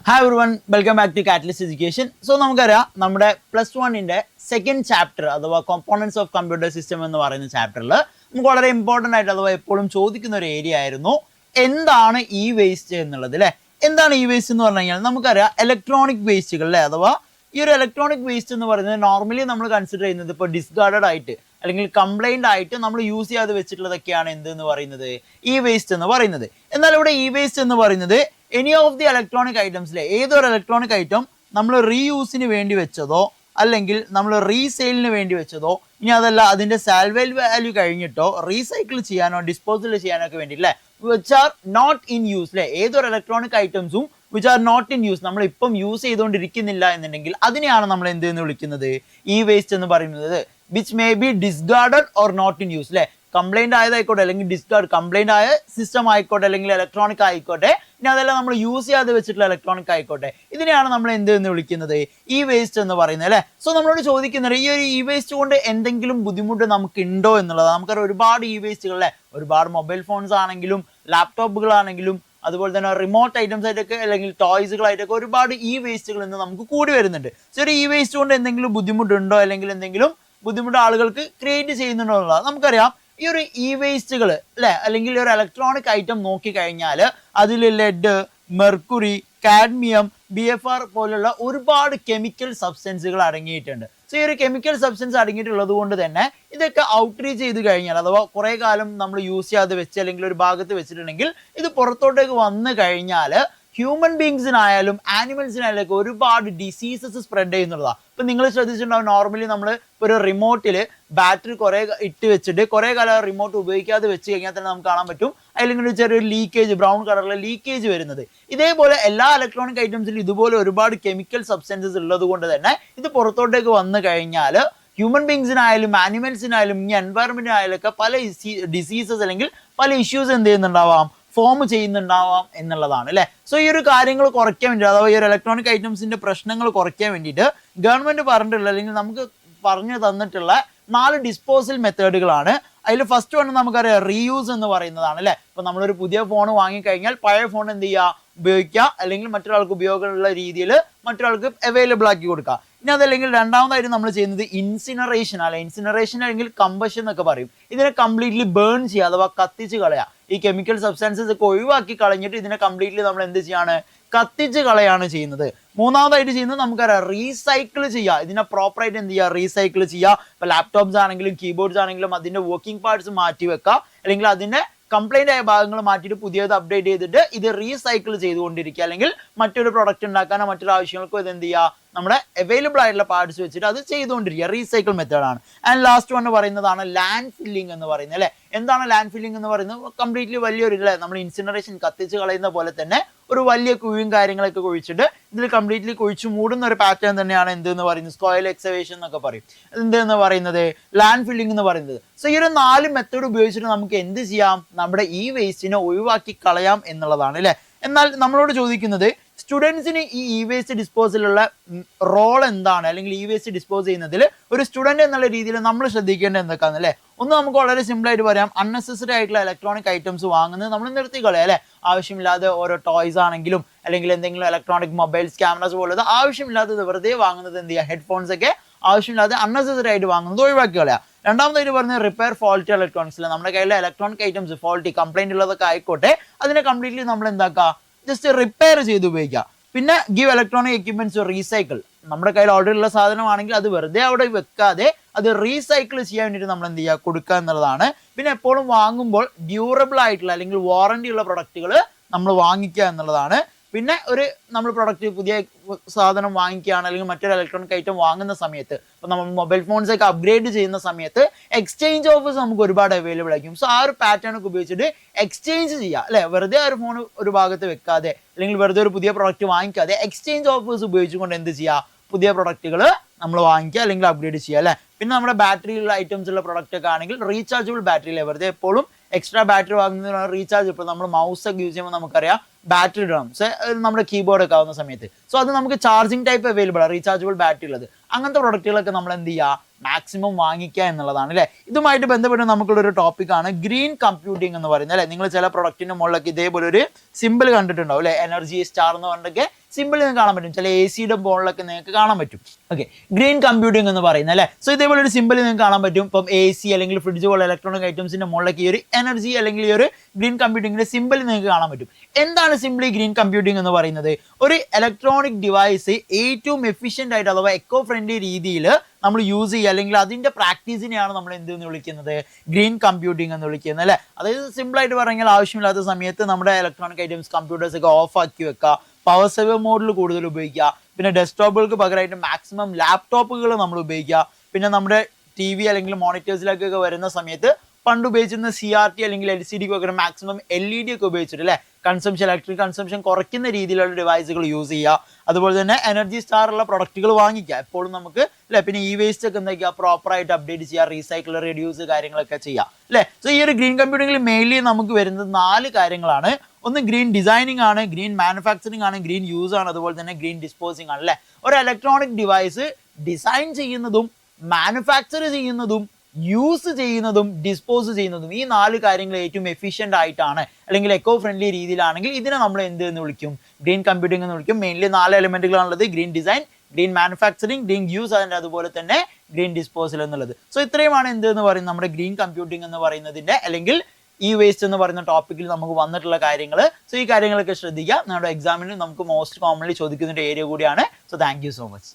Hi everyone, welcome back to Catalyst Education. So നമുക്കറിയാം നമ്മുടെ +1 second chapter അഥവാ components of computer system എന്ന് പറയുന്ന ചാപ്റ്ററിൽ നമുക്ക് വളരെ ഇമ്പോർട്ടൻ്റ് ആയിട്ട് അഥവാ എപ്പോഴും ചോദിക്കുന്ന ഒരു ഏരിയ ആയിരുന്നു എന്താണ് ഇ വേസ്റ്റ് എന്നുള്ളത് അല്ലേ. എന്താണ് ഇ വേസ്റ്റ് എന്ന് പറഞ്ഞു കഴിഞ്ഞാൽ നമുക്കറിയാം ഇലക്ട്രോണിക് വേസ്റ്റുകൾ അല്ലേ. അഥവാ ഈ ഒരു ഇലക്ട്രോണിക് വേസ്റ്റ് എന്ന് പറയുന്നത് നോർമലി നമ്മൾ കൺസിഡർ ചെയ്യുന്നത് ഇപ്പോൾ ഡിസ്കാർഡഡ് ആയിട്ട് അല്ലെങ്കിൽ കംപ്ലൈൻ്റ് ആയിട്ട് നമ്മൾ യൂസ് ചെയ്യാതെ വെച്ചിട്ടുള്ളതൊക്കെയാണ് എന്തെന്ന് പറയുന്നത് ഇ വേസ്റ്റ് എന്ന് പറയുന്നത്. എന്നാൽ ഇവിടെ ഇ വേസ്റ്റ് എന്ന് പറയുന്നത് എനി ഓഫ് ദി ഇലക്ട്രോണിക് ഐറ്റംസിലെ ഏതൊരു ഇലക്ട്രോണിക് ഐറ്റം നമ്മൾ റീയൂസിന് വേണ്ടി വെച്ചതോ അല്ലെങ്കിൽ നമ്മൾ റീസെയിലിന് വേണ്ടി വെച്ചതോ ഇനി അതല്ല അതിൻ്റെ സാൽവേജ് വാല്യൂ കഴിഞ്ഞിട്ടോ റീസൈക്കിൾ ചെയ്യാനോ ഡിസ്പോസൽ ചെയ്യാനോ ഒക്കെ വേണ്ടി അല്ലേ which are not in use അല്ലേ. ഏതൊരു ഇലക്ട്രോണിക് ഐറ്റംസും which are not in use നമ്മൾ ഇപ്പം യൂസ് ചെയ്തുകൊണ്ടിരിക്കുന്നില്ല എന്നുണ്ടെങ്കിൽ അതിനെയാണ് നമ്മൾ എന്ത് എന്ന് വിളിക്കുന്നത് ഇ വേസ്റ്റ് എന്ന് പറയുന്നത്. Which may be discarded or not in use അല്ലേ. കംപ്ലൈന്റ് ആയതായിക്കോട്ടെ അല്ലെങ്കിൽ ഡിസ്കാർഡ് കംപ്ലൈന്റ് ആയ സിസ്റ്റം ആയിക്കോട്ടെ അല്ലെങ്കിൽ ഇലക്ട്രോണിക് ആയിക്കോട്ടെ ഇനി അതെല്ലാം നമ്മൾ യൂസ് ചെയ്യാതെ വെച്ചിട്ടുള്ള ഇലക്ട്രോണിക് ആയിക്കോട്ടെ ഇതിനെയാണ് നമ്മൾ എന്ത് എന്ന് വിളിക്കുന്നത് ഇ വേസ്റ്റ് എന്ന് പറയുന്നത് അല്ലേ. സോ നമ്മളോട് ചോദിക്കുന്നത് ഈ ഒരു ഇ വേസ്റ്റ് കൊണ്ട് എന്തെങ്കിലും ബുദ്ധിമുട്ട് നമുക്ക് ഉണ്ടോ എന്നുള്ളത്. നമുക്കറിയാം ഒരുപാട് ഇ വേസ്റ്റുകൾ അല്ലേ. ഒരുപാട് മൊബൈൽ ഫോൺസ് ആണെങ്കിലും ലാപ്ടോപ്പുകളാണെങ്കിലും അതുപോലെ തന്നെ റിമോട്ട് ഐറ്റംസ് ആയിട്ടൊക്കെ അല്ലെങ്കിൽ ടോയ്സുകളായിട്ടൊക്കെ ഒരുപാട് ഇ വേസ്റ്റുകൾ ഇന്ന് നമുക്ക് കൂടി വരുന്നുണ്ട്. സോ ഒരു ഇ വേസ്റ്റ് കൊണ്ട് എന്തെങ്കിലും ബുദ്ധിമുട്ടുണ്ടോ അല്ലെങ്കിൽ എന്തെങ്കിലും ബുദ്ധിമുട്ട് ആളുകൾക്ക് ക്രിയേറ്റ് ചെയ്യുന്നുണ്ടോ എന്നുള്ളത് നമുക്കറിയാം. ഈ ഒരു ഇ വേസ്റ്റുകൾ അല്ലെ അല്ലെങ്കിൽ ഒരു ഇലക്ട്രോണിക് ഐറ്റം നോക്കിക്കഴിഞ്ഞാൽ അതിൽ ലെഡ്, മെർക്കുറി, കാഡ്മിയം, BFR പോലുള്ള ഒരുപാട് കെമിക്കൽ സബ്സ്റ്റൻസുകൾ അടങ്ങിയിട്ടുണ്ട്. സോ ഈ ഒരു കെമിക്കൽ സബ്സ്റ്റൻസ് അടങ്ങിയിട്ടുള്ളത് കൊണ്ട് തന്നെ ഇതൊക്കെ ഔട്ട്റീച്ച് ചെയ്ത് കഴിഞ്ഞാൽ അഥവാ കുറേ കാലം നമ്മൾ യൂസ് ചെയ്യാതെ വെച്ച് അല്ലെങ്കിൽ ഒരു ഭാഗത്ത് വെച്ചിട്ടുണ്ടെങ്കിൽ ഇത് പുറത്തോട്ടേക്ക് വന്നു കഴിഞ്ഞാൽ ഹ്യൂമൻ ബീങ്സിനായാലും ആനിമൽസിനായാലും ഒക്കെ ഒരുപാട് ഡിസീസസ് സ്പ്രെഡ് ചെയ്യുന്നുള്ളതാണ്. ഇപ്പം നിങ്ങൾ ശ്രദ്ധിച്ചിട്ടുണ്ടാവും നോർമലി നമ്മൾ ഒരു റിമോട്ടിൽ ബാറ്ററി കുറേ ഇട്ട് വെച്ചിട്ട് കുറേ കാലം റിമോട്ട് ഉപയോഗിക്കാതെ വെച്ച് കഴിഞ്ഞാൽ തന്നെ നമുക്ക് കാണാൻ പറ്റും അതിലിങ്ങനെ ചെറിയൊരു ലീക്കേജ് ബ്രൗൺ കളറിലെ ലീക്കേജ് വരുന്നത്. ഇതേപോലെ എല്ലാ ഇലക്ട്രോണിക് ഐറ്റംസിലും ഇതുപോലെ ഒരുപാട് കെമിക്കൽ സബ്സ്റ്റൻസസ് ഉള്ളത് കൊണ്ട് തന്നെ ഇത് പുറത്തോട്ടേക്ക് വന്നു കഴിഞ്ഞാൽ ഹ്യൂമൻ ബീങ്സിനായാലും ആനിമൽസിനായാലും ഈ എൻവയറമെന്റിനായാലും ഒക്കെ പല ഡിസീസസ് അല്ലെങ്കിൽ പല ഇഷ്യൂസ് എന്ത് ചെയ്യുന്നുണ്ടാവാം ഫോം ചെയ്യുന്നുണ്ടാവാം എന്നുള്ളതാണ് അല്ലേ. സോ ഈ ഒരു കാര്യങ്ങൾ കുറയ്ക്കാൻ വേണ്ടി അഥവാ ഈ ഒരു ഇലക്ട്രോണിക് ഐറ്റംസിന്റെ പ്രശ്നങ്ങൾ കുറയ്ക്കാൻ വേണ്ടിയിട്ട് ഗവൺമെന്റ് പറഞ്ഞിട്ടുള്ള അല്ലെങ്കിൽ നമുക്ക് പറഞ്ഞു തന്നിട്ടുള്ള 4 ഡിസ്പോസൽ മെത്തേഡുകളാണ്. അതിൽ ഫസ്റ്റ് വൺ നമുക്കറിയാം റീയൂസ് എന്ന് പറയുന്നതാണ് അല്ലേ. ഇപ്പൊ നമ്മളൊരു പുതിയ ഫോൺ വാങ്ങിക്കഴിഞ്ഞാൽ പഴയ ഫോൺ എന്ത് ചെയ്യുക ഉപയോഗിക്കുക അല്ലെങ്കിൽ മറ്റൊരാൾക്ക് ഉപയോഗമുള്ള രീതിയിൽ മറ്റൊരാൾക്ക് അവൈലബിൾ ആക്കി കൊടുക്കുക. ഇനി അതല്ലെങ്കിൽ രണ്ടാമതായിട്ട് നമ്മൾ ചെയ്യുന്നത് ഇൻസിനറേഷൻ അല്ലെ. ഇൻസിനറേഷൻ അല്ലെങ്കിൽ കമ്പഷൻ എന്നൊക്കെ പറയും. ഇതിനെ കംപ്ലീറ്റ്ലി ബേൺ ചെയ്യുക അഥവാ കത്തിച്ച് കളയുക. ഈ കെമിക്കൽ സബ്സ്റ്റൻസസ് ഒക്കെ ഒഴിവാക്കി കളഞ്ഞിട്ട് ഇതിനെ കംപ്ലീറ്റ്ലി നമ്മൾ എന്ത് ചെയ്യാണ് കത്തിച്ച് കളയാണ് ചെയ്യുന്നത്. മൂന്നാമതായിട്ട് ചെയ്യുന്നത് നമുക്കറിയാം റീസൈക്കിൾ ചെയ്യുക. ഇതിനെ പ്രോപ്പറായിട്ട് എന്ത് ചെയ്യുക റീസൈക്കിൾ ചെയ്യുക. ഇപ്പൊ ലാപ്ടോപ്സ് ആണെങ്കിലും കീബോർഡ്സ് ആണെങ്കിലും അതിന്റെ വർക്കിംഗ് പാർട്സ് മാറ്റി വെക്കുക അല്ലെങ്കിൽ അതിന്റെ കംപ്ലൈന്റ് ആയ ഭാഗങ്ങൾ മാറ്റിയിട്ട് പുതിയത് അപ്ഡേറ്റ് ചെയ്തിട്ട് ഇത് റീസൈക്കിൾ ചെയ്തുകൊണ്ടിരിക്കുക അല്ലെങ്കിൽ മറ്റൊരു പ്രൊഡക്റ്റ് ഉണ്ടാക്കാനോ മറ്റൊരു ആവശ്യങ്ങൾക്കോ ഇത് എന്ത് ചെയ്യുക നമ്മുടെ അവൈലബിൾ ആയിട്ടുള്ള പാർട്സ് വെച്ചിട്ട് അത് ചെയ്തുകൊണ്ടിരിക്കുക. റീസൈക്കിൾ മെത്തേഡാണ്. ആൻഡ് ലാസ്റ്റ് വൺ പറയുന്നതാണ് ലാൻഡ് ഫില്ലിംഗ് എന്ന് പറയുന്നത് അല്ലെ. എന്താണ് ലാൻഡ് ഫില്ലിംഗ് എന്ന് പറയുന്നത്? കംപ്ലീറ്റ്ലി വലിയൊരു അല്ലെ നമ്മൾ ഇൻസിനറേഷൻ കത്തിച്ച് കളയുന്ന പോലെ തന്നെ ഒരു വലിയ കുഴിയും കാര്യങ്ങളൊക്കെ കുഴിച്ചിട്ട് ഇതിൽ കംപ്ലീറ്റ്ലി കുഴിച്ചു മൂടുന്ന ഒരു പാറ്റേൺ തന്നെയാണ് എന്തെന്ന് പറയുന്നത് സോയിൽ എക്സവേഷൻ എന്നൊക്കെ പറയും. എന്തെന്ന് പറയുന്നത് ലാൻഡ് ഫില്ലിംഗ് എന്ന് പറയുന്നത്. സോ ഈ ഒരു 4 മെത്തേഡ് ഉപയോഗിച്ചിട്ട് നമുക്ക് എന്ത് ചെയ്യാം നമ്മുടെ ഈ വേസ്റ്റിനെ ഒഴിവാക്കി കളയാം എന്നുള്ളതാണ് അല്ലെ. എന്നാൽ നമ്മളോട് ചോദിക്കുന്നത് സ്റ്റുഡൻസിന് ഈ ഇ വേസ്റ്റ് ഡിസ്പോസലുള്ള റോൾ എന്താണ് അല്ലെങ്കിൽ ഇ വേസ്റ്റ് ഡിസ്പോസ് ചെയ്യുന്നതിൽ ഒരു സ്റ്റുഡൻറ് എന്നുള്ള രീതിയിൽ നമ്മൾ ശ്രദ്ധിക്കേണ്ടത് എന്തൊക്കെയാണെന്ന് അല്ലേ. ഒന്ന് നമുക്ക് വളരെ സിമ്പിൾ ആയിട്ട് പറയാം. അൺനെസസറി ആയിട്ടുള്ള ഇലക്ട്രോണിക് ഐറ്റംസ് വാങ്ങുന്നത് നമ്മൾ നിർത്തി കളയാം അല്ലെ. ആവശ്യമില്ലാതെ ഓരോ ടോയ്സ് ആണെങ്കിലും അല്ലെങ്കിൽ എന്തെങ്കിലും ഇലക്ട്രോണിക് മൊബൈൽസ് ക്യാമറാസ് പോലുള്ളത് ആവശ്യമില്ലാത്തത് വെറുതെ വാങ്ങുന്നത് എന്ത് ചെയ്യുക ഹെഡ്ഫോൺസ് ഒക്കെ ആവശ്യമില്ലാതെ അൺനെസസറി ആയിട്ട് വാങ്ങുന്നത് ഒഴിവാക്കി കളയാം. രണ്ടാമതായിട്ട് പറഞ്ഞത് റിപ്പയർ ഫോൾട്ടി ഇലക്ട്രോണിക്സിൽ നമ്മുടെ കയ്യിലെ ഇലക്ട്രോണിക് ഐറ്റംസ് ഫോൾട്ടി കംപ്ലൈന്റ് ഉള്ളതൊക്കെ ആയിക്കോട്ടെ അതിനെ കംപ്ലീറ്റ്ലി നമ്മൾ എന്താക്കുക ജസ്റ്റ് റിപ്പയർ ചെയ്ത് ഉപയോഗിക്കുക. പിന്നെ ഗിവ് ഇലക്ട്രോണിക് എക്യുപ്മെന്റ്സ് റീസൈക്കിൾ. നമ്മുടെ കയ്യിൽ ഓൾറെഡി ഉള്ള സാധനമാണെങ്കിൽ അത് വെറുതെ അവിടെ വെക്കാതെ അത് റീസൈക്കിൾ ചെയ്യാൻ വേണ്ടിയിട്ട് നമ്മൾ എന്ത് ചെയ്യുക കൊടുക്കുക എന്നുള്ളതാണ്. പിന്നെ എപ്പോഴും വാങ്ങുമ്പോൾ ഡ്യൂറബിൾ ആയിട്ടുള്ള അല്ലെങ്കിൽ വാറണ്ടി ഉള്ള പ്രൊഡക്റ്റുകൾ നമ്മൾ വാങ്ങിക്കുക എന്നുള്ളതാണ്. പിന്നെ ഒരു നമ്മൾ പ്രൊഡക്റ്റ് പുതിയ സാധനം വാങ്ങിക്കുകയാണ് അല്ലെങ്കിൽ മറ്റൊരു ഇലക്ട്രോണിക് ഐറ്റം വാങ്ങുന്ന സമയത്ത് ഇപ്പം നമ്മൾ മൊബൈൽ ഫോൺസ് ഒക്കെ അപ്ഗ്രേഡ് ചെയ്യുന്ന സമയത്ത് എക്സ്ചേഞ്ച് ഓഫേഴ്സ് നമുക്ക് ഒരുപാട് അവൈലബിൾ ആയിരിക്കും. സോ ആ ഒരു പാറ്റേൺ ഒക്കെ ഉപയോഗിച്ചിട്ട് എക്സ്ചേഞ്ച് ചെയ്യുക അല്ലെ. വെറുതെ ആ ഒരു ഫോൺ ഒരു ഭാഗത്ത് വെക്കാതെ അല്ലെങ്കിൽ വെറുതെ ഒരു പുതിയ പ്രൊഡക്റ്റ് വാങ്ങിക്കാതെ എക്സ്ചേഞ്ച് ഓഫേഴ്സ് ഉപയോഗിച്ചുകൊണ്ട് എന്ത് ചെയ്യുക പുതിയ പ്രൊഡക്റ്റുകൾ നമ്മൾ വാങ്ങിക്കുക അല്ലെങ്കിൽ അപ്ഗ്രേഡ് ചെയ്യുക അല്ലെ. പിന്നെ നമ്മുടെ ബാറ്ററിയുള്ള ഐറ്റംസ് ഉള്ള പ്രൊഡക്റ്റ് ഒക്കെ ആണെങ്കിൽ റീചാർജബിൾ ബാറ്ററി അല്ലേ. വെറുതെ എപ്പോഴും എക്സ്ട്രാ ബാറ്ററി വാങ്ങുന്നതിനാണ് റീചാർജ്. ഇപ്പോൾ നമ്മൾ മൗസ് ഒക്കെ യൂസ് ചെയ്യുമ്പോൾ നമുക്കറിയാം ബാറ്ററി ഇടണം നമ്മുടെ കീബോർഡ് ഒക്കെ ആവുന്ന സമയത്ത്. സോ അത് നമുക്ക് ചാർജിങ് ടൈപ്പ് അവൈലബിൾ ആണ് റീചാർജബിൾ ബാറ്ററി ഉള്ളത്. അങ്ങനത്തെ പ്രൊഡക്റ്റുകളൊക്കെ നമ്മൾ എന്ത് ചെയ്യുക മാക്സിമം വാങ്ങിക്കുക എന്നുള്ളതാണ് അല്ലേ. ഇതുമായിട്ട് ബന്ധപ്പെട്ട് നമുക്കുള്ളൊരു ടോപ്പിക്കാണ് ഗ്രീൻ കമ്പ്യൂട്ടിംഗ് എന്ന് പറയുന്നത് അല്ലേ. നിങ്ങൾ ചില പ്രൊഡക്റ്റിന്റെ മുകളിലൊക്കെ ഇതേപോലെ ഒരു സിമ്പിൾ കണ്ടിട്ടുണ്ടാവും അല്ലെ. എനർജി സ്റ്റാർ എന്ന് പറഞ്ഞിട്ടൊക്കെ സിമ്പിൾ നിങ്ങൾക്ക് കാണാൻ പറ്റും. ചില AC-യുടെ ബോളിലൊക്കെ നിങ്ങൾക്ക് കാണാൻ പറ്റും. ഓക്കെ, ഗ്രീൻ കമ്പ്യൂട്ടിംഗ് എന്ന് പറയുന്നത് അല്ലേ. സോ ഇതേപോലെ ഒരു സിമ്പിൾ നിങ്ങൾക്ക് കാണാൻ പറ്റും. ഇപ്പം AC അല്ലെങ്കിൽ ഫ്രിഡ്ജ് പോലെ ഇലക്ട്രോണിക് ഐറ്റംസിന്റെ മുകളിലേക്ക് ഈ ഒരു എനർജി അല്ലെങ്കിൽ ഈ ഒരു ഗ്രീൻ കമ്പ്യൂട്ടിങ്ങിന്റെ സിമ്പിൾ നിങ്ങൾക്ക് കാണാൻ പറ്റും. എന്താണ് സിംപ്ലി ഗ്രീൻ കമ്പ്യൂട്ടിംഗ് എന്ന് പറയുന്നത്? ഒരു ഇലക്ട്രോണിക് ഡിവൈസ് ഏറ്റവും എഫിഷ്യന്റ് ആയിട്ട് അഥവാ എക്കോ ഫ്രണ്ട്ലി രീതിയിൽ നമ്മൾ യൂസ് ചെയ്യുക അല്ലെങ്കിൽ അതിന്റെ പ്രാക്ടീസിനെയാണ് നമ്മൾ എന്തെന്ന് വിളിക്കുന്നത്? ഗ്രീൻ കമ്പ്യൂട്ടിംഗ് എന്ന് വിളിക്കുന്നത് അല്ലേ. അതായത് സിമ്പിൾ ആയിട്ട് പറഞ്ഞാൽ ആവശ്യമില്ലാത്ത സമയത്ത് നമ്മുടെ ഇലക്ട്രോണിക് ഐറ്റംസ് കമ്പ്യൂട്ടേഴ്സ് ഒക്കെ ഓഫ് ആക്കി വെക്കുക, പവർ സേവർ മോഡിൽ കൂടുതൽ ഉപയോഗിക്കുക, പിന്നെ ഡെസ്ക്ടോപ്പുകൾക്ക് പകരമായിട്ട് മാക്സിമം ലാപ്ടോപ്പുകൾ നമ്മൾ ഉപയോഗിക്കുക, പിന്നെ നമ്മുടെ TV അല്ലെങ്കിൽ മോണിറ്റേഴ്സിലേക്കൊക്കെ വരുന്ന സമയത്ത് പണ്ട് ഉപയോഗിച്ചിരുന്ന CRT അല്ലെങ്കിൽ LCD പകരം മാക്സിമം LED ഒക്കെ ഉപയോഗിച്ചിട്ട് അല്ലേ ഇലക്ട്രിക് കൺസംഷൻ കുറയ്ക്കുന്ന രീതിയിലുള്ള ഡിവൈസുകൾ യൂസ് ചെയ്യുക. അതുപോലെ തന്നെ എനർജി സ്റ്റാർ ഉള്ള പ്രൊഡക്റ്റുകൾ വാങ്ങിക്കുക എപ്പോഴും നമുക്ക് അല്ലെ. പിന്നെ വേസ്റ്റ് ഒക്കെ എന്തൊക്കെയാ പ്രോപ്പറായിട്ട് അപ്ഡേറ്റ് ചെയ്യുക, റീസൈക്കിൾ, റെഡ്യൂസ് കാര്യങ്ങളൊക്കെ ചെയ്യുക അല്ലേ. സോ ഈ ഒരു ഗ്രീൻ കമ്പ്യൂട്ടിംഗിൽ മെയിൻലി നമുക്ക് വരുന്നത് 4 കാര്യങ്ങളാണ്. ഒന്ന് ഗ്രീൻ ഡിസൈനിങ് ആണ്, ഗ്രീൻ മാനുഫാക്ചറിങ് ആണ്, ഗ്രീൻ യൂസ് ആണ്, അതുപോലെ തന്നെ ഗ്രീൻ ഡിസ്പോസിങ് ആണ് അല്ലേ. ഒരു ഇലക്ട്രോണിക് ഡിവൈസ് ഡിസൈൻ ചെയ്യുന്നതും മാനുഫാക്ചർ ചെയ്യുന്നതും യൂസ് ചെയ്യുന്നതും ഡിസ്പോസ് ചെയ്യുന്നതും ഈ 4 കാര്യങ്ങൾ ഏറ്റവും എഫിഷ്യന്റ് ആയിട്ടാണ് അല്ലെങ്കിൽ എക്കോ ഫ്രണ്ട്ലി രീതിയിലാണെങ്കിൽ ഇതിനെ നമ്മൾ എന്ത് എന്ന് വിളിക്കും? ഗ്രീൻ കമ്പ്യൂട്ടിംഗ് എന്ന് വിളിക്കും. മെയിൻലി 4 എലിമെന്റുകളാണുള്ളത്: green design, green manufacturing, green use, അതിൻ്റെ അതുപോലെ തന്നെ ഗ്രീൻ ഡിസ്പോസൽ എന്നുള്ളത്. സോ ഇത്രയുമാണ് എന്ത് എന്ന് പറയുന്നത് നമ്മുടെ ഗ്രീൻ കമ്പ്യൂട്ടിംഗ് എന്ന് പറയുന്നതിന്റെ അല്ലെങ്കിൽ വേസ്റ്റ് എന്ന് പറയുന്ന ടോപ്പിക്കിൽ നമുക്ക് വന്നിട്ടുള്ള കാര്യങ്ങൾ. സോ ഈ കാര്യങ്ങളൊക്കെ ശ്രദ്ധിക്കുക. നമ്മുടെ എക്സാമിന് നമുക്ക് മോസ്റ്റ് കോമൺലി ചോദിക്കുന്ന ഒരു ഏരിയ കൂടിയാണ്. So thank you so much.